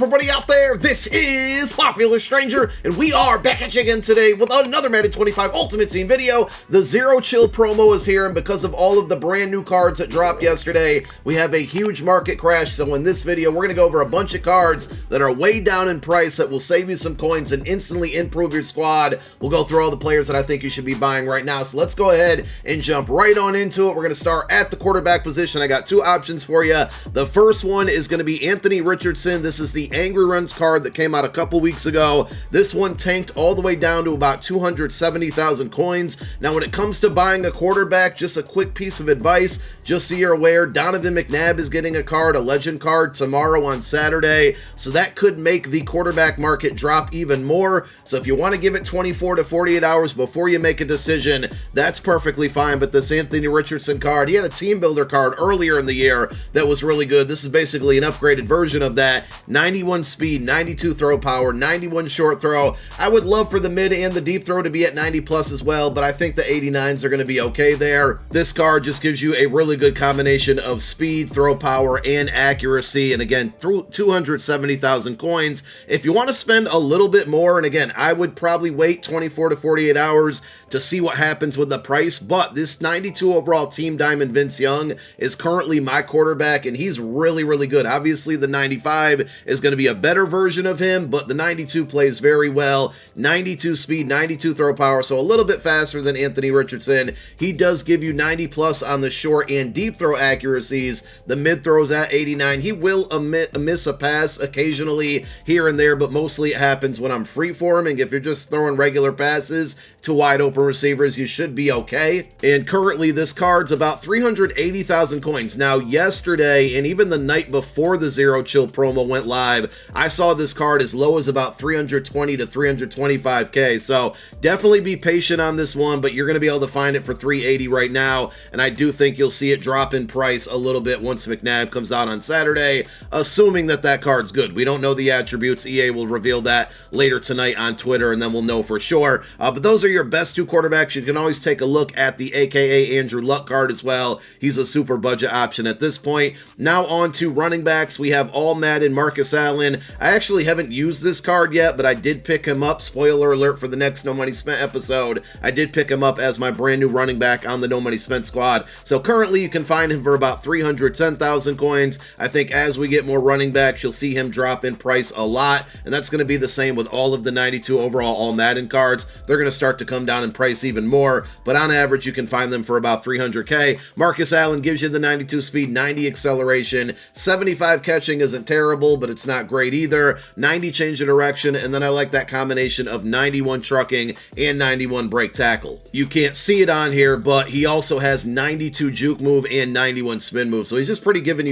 everybody out there? This is Popular Stranger, and we are back at you again today with another Madden 25 Ultimate Team video. The Zero Chill promo is here, and because of all of the brand new cards that dropped yesterday, we have a huge market crash. So in this video, we're going to go over a bunch of cards that are way down in price that will save you some coins and instantly improve your squad. We'll go through all the players that I think you should be buying right now. So let's go ahead and jump right on into it. We're going to start at the quarterback position. I got two options for you. The first one is going to be Anthony Richardson. This is the Angry Runs card that came out a couple weeks ago. This one tanked all the way down to about 270,000 coins. Now, when it comes to buying a quarterback, just a quick piece of advice, just so you're aware, Donovan McNabb is getting a card, a legend card, tomorrow on Saturday. So that could make the quarterback market drop even more. So if you want to give it 24 to 48 hours before you make a decision, that's perfectly fine. But this Anthony Richardson card, he had a team builder card earlier in the year that was really good. This is basically an upgraded version of that. 91 speed, 92 throw power, 91 short throw. I would love for the mid and the deep throw to be at 90 plus as well, but I think the 89s are going to be okay there. This card just gives you a really good combination of speed, throw power, and accuracy. And again, through 270,000 coins. If you want to spend a little bit more, and again, I would probably wait 24 to 48 hours to see what happens with the price, but this 92 overall Team Diamond Vince Young is currently my quarterback, and he's really, really good. Obviously, the 95 is going to be a better version of him, but the 92 plays very well. 92 speed, 92 throw power, so a little bit faster than Anthony Richardson. He does give you 90 plus on the short and deep throw accuracies. The mid throws at 89. He will miss a pass occasionally here and there, but mostly it happens when I'm free-forming. If you're just throwing regular passes to wide open receivers, you should be okay. And currently this card's about 380,000 coins. Now yesterday and even the night before the Zero Chill promo went live, I saw this card as low as about 320 to 325k. So definitely be patient on this one, but you're going to be able to find it for 380 right now, and I do think you'll see it drop in price a little bit once McNabb comes out on Saturday, assuming that that card's good. We don't know the attributes. EA will reveal that later tonight on Twitter, and then we'll know for sure. But those are your best two quarterbacks. You can always take a look at the AKA Andrew Luck card as well. He's a super budget option at this point. Now on to running backs. We have all Madden Marcus Allen. I actually haven't used this card yet, but I did pick him up. Spoiler alert for the next No Money Spent episode. I did pick him up as my brand new running back on the No Money Spent squad. So currently you can find him for about 310,000 coins. I think as we get more running backs, you'll see him drop in price a lot, and that's going to be the same with all of the 92 overall all Madden cards. They're going to start to come down in price even more, but on average you can find them for about 300k. Marcus Allen gives you the 92 speed, 90 acceleration, 75 catching isn't terrible, but it's not great either, 90 change of direction, and then I like that combination of 91 trucking and 91 break tackle. You can't see it on here, but he also has 92 juke move and 91 spin move, so he's just pretty giving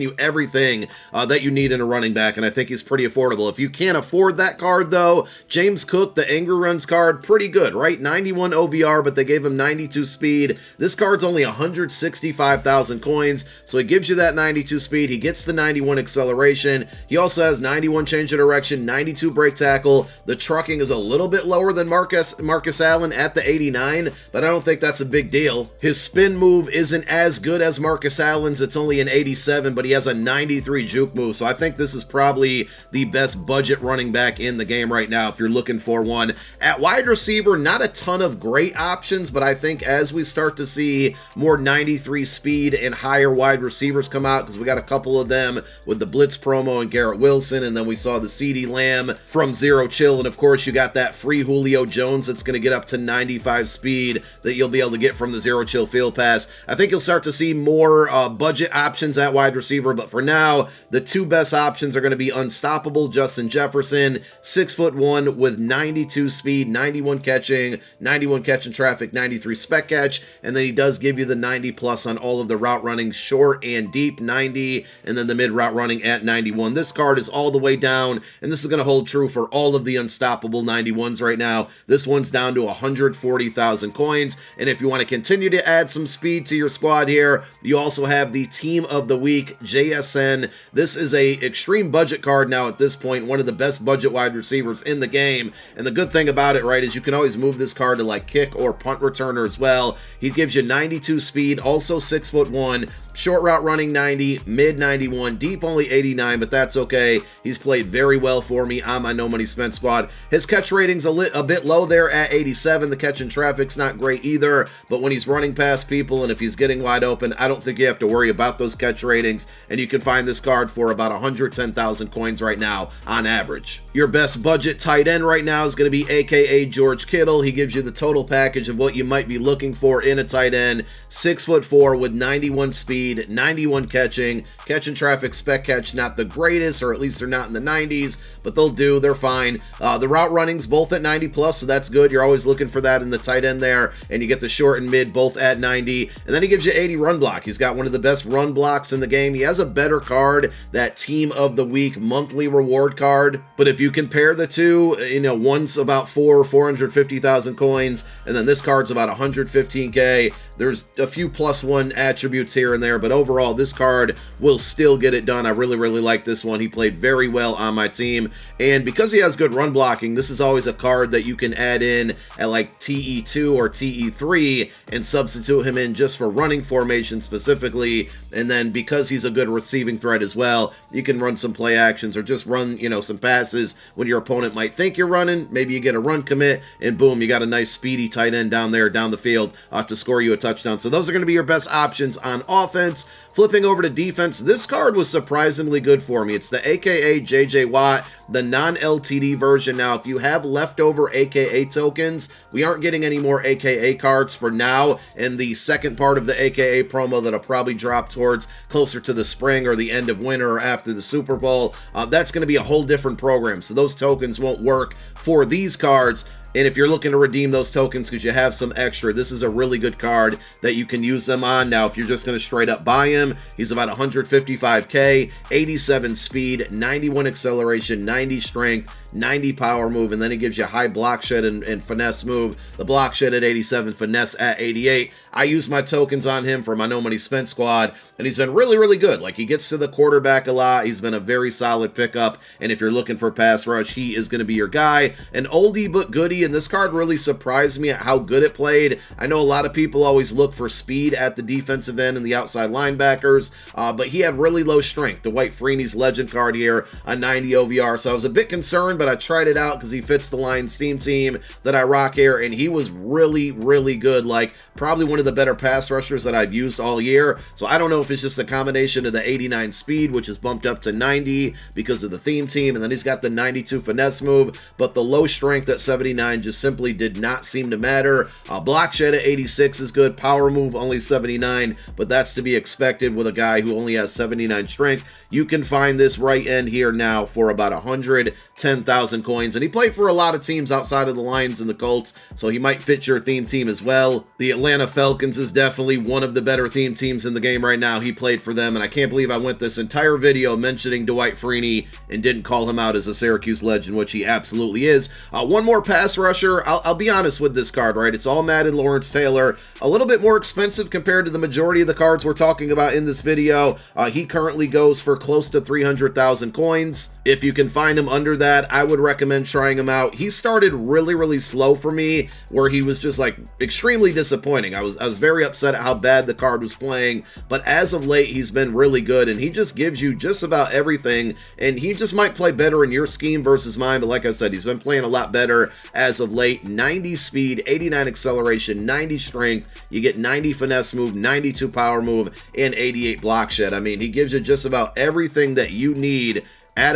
you everything that you need in a running back, and I think he's pretty affordable. If you can't afford that card though, James Cook, the Angry Runs card, pretty good, right? 91 OVR, but they gave him 92 speed. This card's only 165,000 coins, so he gives you that 92 speed. He gets the 91 acceleration. He also has 91 change of direction, 92 break tackle. The trucking is a little bit lower than Marcus Allen at the 89, but I don't think that's a big deal. His spin move isn't as good as Marcus Allen's. It's only an 87, but he has a 93 juke move, so I think this is probably the best budget running back in the game right now if you're looking for one. At wide receiver, not a ton of great options, but I think as we start to see more 93 speed and higher wide receivers come out, because we got a couple of them with the Blitz promo and Garrett Wilson, and then we saw the CeeDee Lamb from Zero Chill, and of course you got that free Julio Jones that's going to get up to 95 speed that you'll be able to get from the Zero Chill Field Pass. I think you'll start to see more budget options at wide receiver, but for now, the two best options are going to be Unstoppable Justin Jefferson, 6'1" with 92 speed, 91 catching, 91 catch in traffic, 93 spec catch, and then he does give you the 90 plus on all of the route running, short and deep, 90, and then the mid route running at 91. This card is all the way down, and this is going to hold true for all of the Unstoppable 91s right now. This one's down to 140,000 coins, and if you want to continue to add some speed to your squad here, you also have the Team of the Week, JSN. This is a extreme budget card now at this point, one of the best budget wide receivers in the game, and the good thing about it, right, is you can always move this card to like kick or punt returner as well. He gives you 92 speed, also 6'1", short route running 90, mid 91, deep only 89, but that's okay. 2K. He's played very well for me on my no money spent squad. His catch rating's a bit low there at 87. The catch in traffic's not great either, but when he's running past people and if he's getting wide open, I don't think you have to worry about those catch ratings, and you can find this card for about 110,000 coins right now on average. Your best budget tight end right now is going to be aka George Kittle. He gives you the total package of what you might be looking for in a tight end. 6'4" with 91 speed, 91 catching traffic, spec catch not the greatest, or at least they're not in the 90s, but they'll do, they're fine. The route running's both at 90 plus, so that's good. You're always looking for that in the tight end there, and you get the short and mid both at 90, and then he gives you 80 run block. He's got one of the best run blocks in the game. He has a better card, that team of the week monthly reward card, but if you compare the two, one's about 450,000 coins, and then this card's about 115k. There's a few +1 attributes here and there, but overall, this card will still get it done. I really like this one. He played very well on my team, and because he has good run blocking, this is always a card that you can add in at like TE2 or TE3 and substitute him in just for running formation specifically, and then because he's a good receiving threat as well, you can run some play actions or just run, some passes when your opponent might think you're running. Maybe you get a run commit, and boom, you got a nice speedy tight end down the field to score you a touchdown. So those are going to be your best options on offense. Flipping over to defense, this card was surprisingly good for me. It's the AKA JJ Watt, the non-LTD version. Now, if you have leftover AKA tokens, we aren't getting any more AKA cards for now in the second part of the AKA promo that'll probably drop towards closer to the spring or the end of winter or after the Super Bowl. That's going to be a whole different program, so those tokens won't work for these cards. And if you're looking to redeem those tokens because you have some extra, this is a really good card that you can use them on. Now, if you're just going to straight up buy him, he's about 155k, 87 speed, 91 acceleration, 90 strength, 90 power move, and then he gives you high block shed and finesse move. The block shed at 87, finesse at 88. I use my tokens on him for my no money spent squad, and he's been really good. Like, he gets to the quarterback a lot. He's been a very solid pickup, and if you're looking for pass rush, he is going to be your guy. An oldie but goodie, and this card really surprised me at how good it played. I know a lot of people always look for speed at the defensive end and the outside linebackers, but he had really low strength. Dwight Freeney's legend card here, a 90 OVR, so I was a bit concerned, but I tried it out because he fits the Lions team that I rock here, and he was really good. Like, probably one of the better pass rushers that I've used all year. So I don't know if it's just a combination of the 89 speed, which is bumped up to 90 because of the theme team, and then he's got the 92 finesse move, but the low strength at 79 just simply did not seem to matter. Block shed at 86 is good. Power move only 79, but that's to be expected with a guy who only has 79 strength. You can find this right end here now for about 110,000 coins, and he played for a lot of teams outside of the Lions and the Colts, so he might fit your theme team as well. The Atlanta Falcons is definitely one of the better theme teams in the game right now. He played for them, and I can't believe I went this entire video mentioning Dwight Freeney and didn't call him out as a Syracuse legend, which he absolutely is. One more pass rusher. I'll be honest with this card, right? It's all Madden Lawrence Taylor. A little bit more expensive compared to the majority of the cards we're talking about in this video. He currently goes for close to 300,000 coins. If you can find him under that, I would recommend trying him out. He started really slow for me, where he was just like extremely disappointing. I was very upset at how bad the card was playing, but as of late, he's been really good, and he just gives you just about everything, and he just might play better in your scheme versus mine, but like I said, he's been playing a lot better as of late. 90 speed, 89 acceleration, 90 strength, you get 90 finesse move, 92 power move, and 88 block shed. I mean, he gives you just about everything that you need at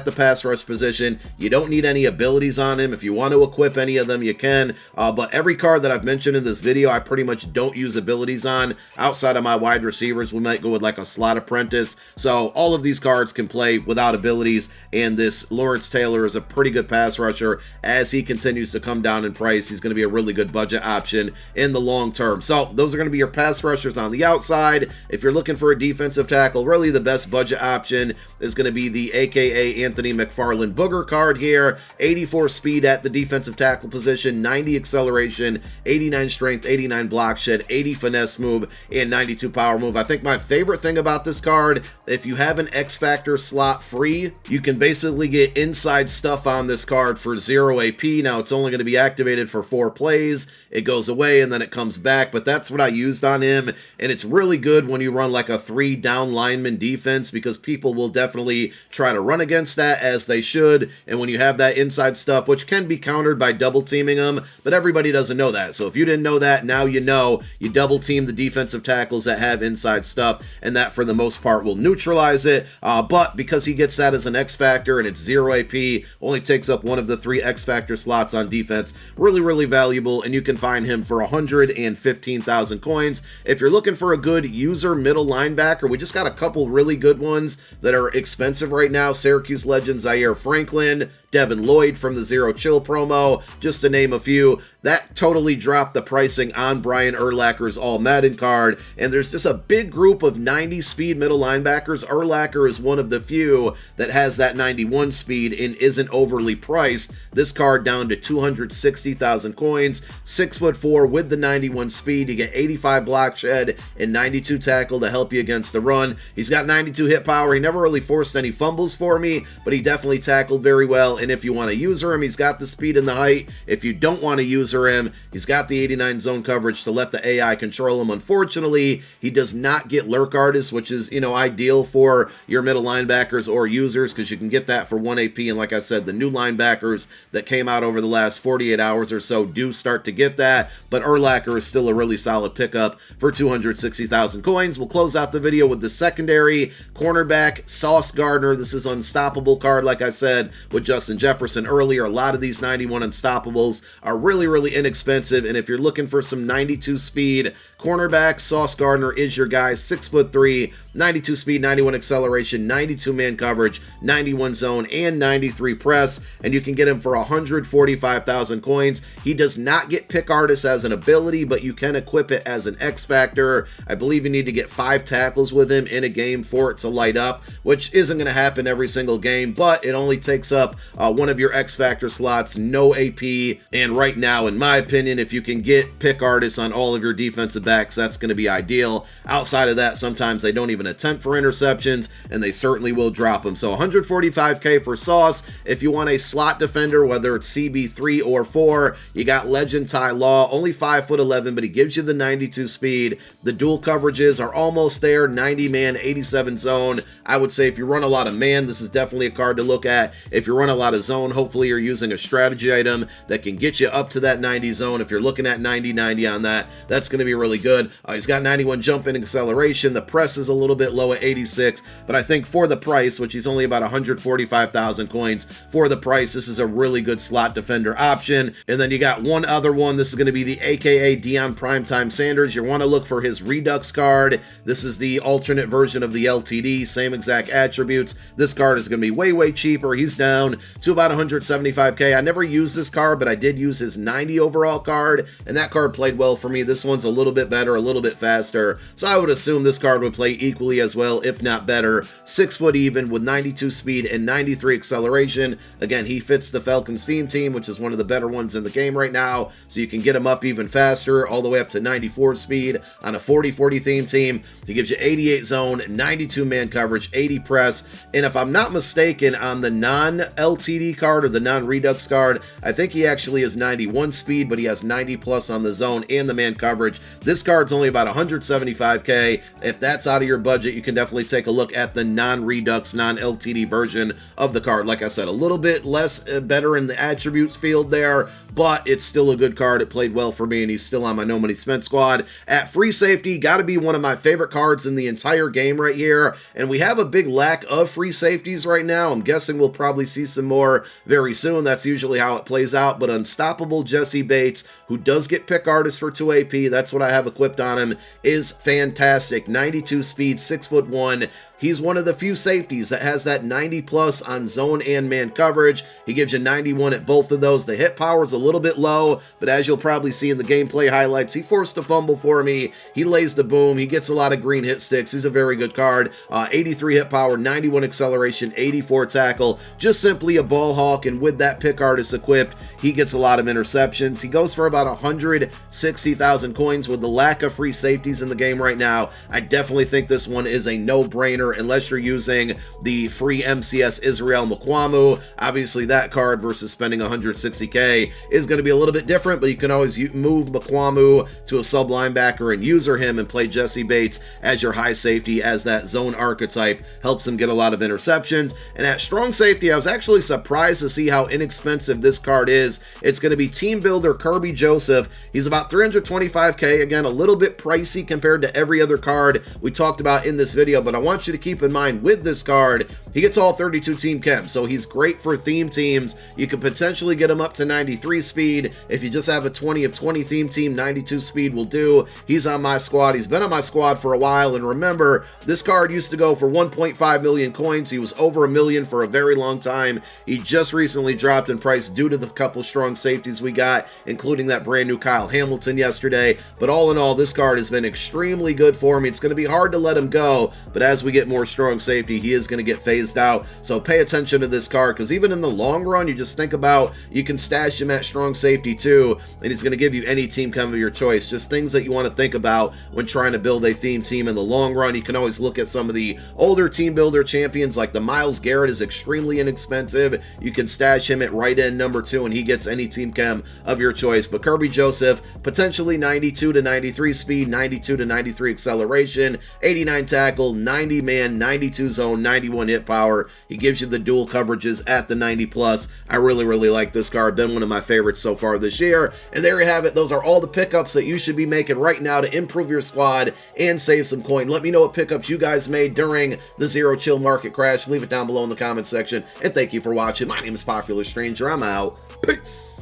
the pass rush position. You don't need any abilities on him. If you want to equip any of them, you can, but every card that I've mentioned in this video, I pretty much don't use abilities on. Outside of my wide receivers, we might go with like a slot apprentice. So all of these cards can play without abilities, and this Lawrence Taylor is a pretty good pass rusher. As he continues to come down in price, he's going to be a really good budget option in the long term. So those are going to be your pass rushers on the outside. If you're looking for a defensive tackle, really the best budget option is going to be the aka Anthony McFarland Booger card here. 84 speed at the defensive tackle position, 90 acceleration, 89 strength, 89 block shed, 80 finesse move, and 92 power move. I think my favorite thing about this card, if you have an X Factor slot free, you can basically get inside stuff on this card for 0 AP. Now, it's only going to be activated for 4 plays. It goes away and then it comes back, but that's what I used on him, and it's really good when you run like a 3 down lineman defense, because people will definitely try try to run against that, as they should, and when you have that inside stuff, which can be countered by double teaming them, but everybody doesn't know that. So if you didn't know that, now you know. You double team the defensive tackles that have inside stuff, and that for the most part will neutralize it. But because he gets that as an X Factor and it's 0 AP, only takes up one of the 3 X Factor slots on defense, really valuable, and you can find him for 115,000 coins. If you're looking for a good user middle linebacker, we just got a couple really good ones that are expensive right now. Syracuse legend Zaire Franklin, Devin Lloyd from the Zero Chill promo, just to name a few. That totally dropped the pricing on Brian Urlacher's All Madden card, and there's just a big group of 90 speed middle linebackers. Urlacher is one of the few that has that 91 speed and isn't overly priced. This card down to 260,000 coins, 6'4" with the 91 speed. You get 85 block shed and 92 tackle to help you against the run. He's got 92 hit power. He never really forced any fumbles for me, but he definitely tackled very well. And if you want to user him, he's got the speed and the height. If you don't want to user him, he's got the 89 zone coverage to let the AI control him. Unfortunately, he does not get lurk artist, which is, ideal for your middle linebackers or users, because you can get that for 1 AP. And like I said, the new linebackers that came out over the last 48 hours or so do start to get that. But Urlacher is still a really solid pickup for 260,000 coins. We'll close out the video with the secondary cornerback, Sauce Gardner. This is unstoppable card, like I said, with Justin Jefferson earlier. A lot of these 91 unstoppables are really inexpensive, and if you're looking for some 92 speed cornerback, Sauce Gardner is your guy. 6'3", 92 speed, 91 acceleration, 92 man coverage, 91 zone, and 93 press, and you can get him for 145,000 coins. He does not get pick artist as an ability, but you can equip it as an X Factor. I believe you need to get 5 tackles with him in a game for it to light up, which isn't going to happen every single game, but it only takes up one of your X Factor slots, no AP, and right now, in my opinion, if you can get pick artists on all of your defensive backs, that's going to be ideal. Outside of that, sometimes they don't even attempt for interceptions, and they certainly will drop them. So 145k for Sauce. If you want a slot defender, whether it's CB3 or 4, you got Legend Ty Law, only 5'11", but he gives you the 92 speed. The dual coverages are almost there, 90 man, 87 zone. I would say if you run a lot of man, this is definitely a card to look at. If you run a lot of zone, hopefully you're using a strategy item that can get you up to that 90 zone. If you're looking at 90-90 on that, that's going to be really good. He's got 91 jump in acceleration. The press is a little bit low at 86, but I think for the price, which he's only about 145,000 coins, for the price, this is a really good slot defender option. And then you got one other one. This is going to be the AKA Deion Primetime Sanders. You want to look for his Redux card. This is the alternate version of the LTD, same exact attributes. This card is going to be way cheaper. He's down to about 175k. I never used this card, but I did use his 90 overall card, and that card played well for me. This one's a little bit better, a little bit faster, so I would assume this card would play equally as well, if not better. 6 foot even with 92 speed and 93 acceleration. Again, he fits the Falcons theme team, which is one of the better ones in the game right now, so you can get him up even faster, all the way up to 94 speed on a 40-40 theme team. He gives you 88 zone, 92 man coverage, 80 press, and if I'm not mistaken, on the non-LTD card or the non-Redux card, I think he actually is 91 speed, but he has 90 plus on the zone and the man coverage. This card's only about 175k. If that's out of your budget, you can definitely take a look at the non-Redux, non-LTD version of the card. Like I said, a little bit less better in the attributes field there, but it's still a good card. It played well for me, and he's still on my No Money Spent squad. At free safety, got to be one of my favorite cards in the entire game right here, and we have a big lack of free safeties right now. I'm guessing we'll probably see some more very soon. That's usually how it plays out, but Unstoppable Jesse Bates, who does get pick artist for 2 AP, that's what I have equipped on him, is fantastic. 92 speed, 6'1". He's one of the few safeties that has that 90 plus on zone and man coverage. He gives you 91 at both of those. The hit power is a little bit low, but as you'll probably see in the gameplay highlights, he forced a fumble for me. He lays the boom. He gets a lot of green hit sticks. He's a very good card. 83 hit power, 91 acceleration, 84 tackle. Just simply a ball hawk, and with that pick artist equipped, he gets a lot of interceptions. He goes for about 160,000 coins. With the lack of free safeties in the game right now, I definitely think this one is a no-brainer unless you're using the free MCS Israel Mukwamu. Obviously, that card versus spending 160k is going to be a little bit different, but you can always move Mukwamu to a sub linebacker and user him and play Jesse Bates as your high safety, as that zone archetype helps him get a lot of interceptions. And at strong safety, I was actually surprised to see how inexpensive this card is. It's going to be team builder Kirby Joseph. He's about 325k, again, a little bit pricey compared to every other card we talked about in this video, but I want you to keep in mind with this card, he gets all 32 team chem, so he's great for theme teams. You could potentially get him up to 93 speed. If you just have a 20 of 20 theme team, 92 speed will do. He's on my squad. He's been on my squad for a while, and remember, this card used to go for 1.5 million coins. He was over $1 million for a very long time. He just recently dropped in price due to the couple strong safeties we got, including that brand new Kyle Hamilton yesterday. But all in all, this card has been extremely good for me. It's going to be hard to let him go, but as we get more strong safety, he is going to get phased out. So pay attention to this card, because even in the long run, you just think about, you can stash him at strong safety too, and he's going to give you any team chem of your choice. Just things that you want to think about when trying to build a theme team in the long run. You can always look at some of the older team builder champions, like the Myles Garrett is extremely inexpensive. You can stash him at right end number 2 and he gets any team chem of your choice. But Kirby Joseph, potentially 92 to 93 speed, 92 to 93 acceleration, 89 tackle, 90 man, 92 zone, 91 hit power. He gives you the dual coverages at the 90 plus. I really like this card. Been one of my favorites so far this year. And there you have it. Those are all the pickups that you should be making right now to improve your squad and save some coin. Let me know what pickups you guys made during the Zero Chill market crash. Leave it down below in the comment section. And thank you for watching. My name is Popular Stranger. I'm out. Peace.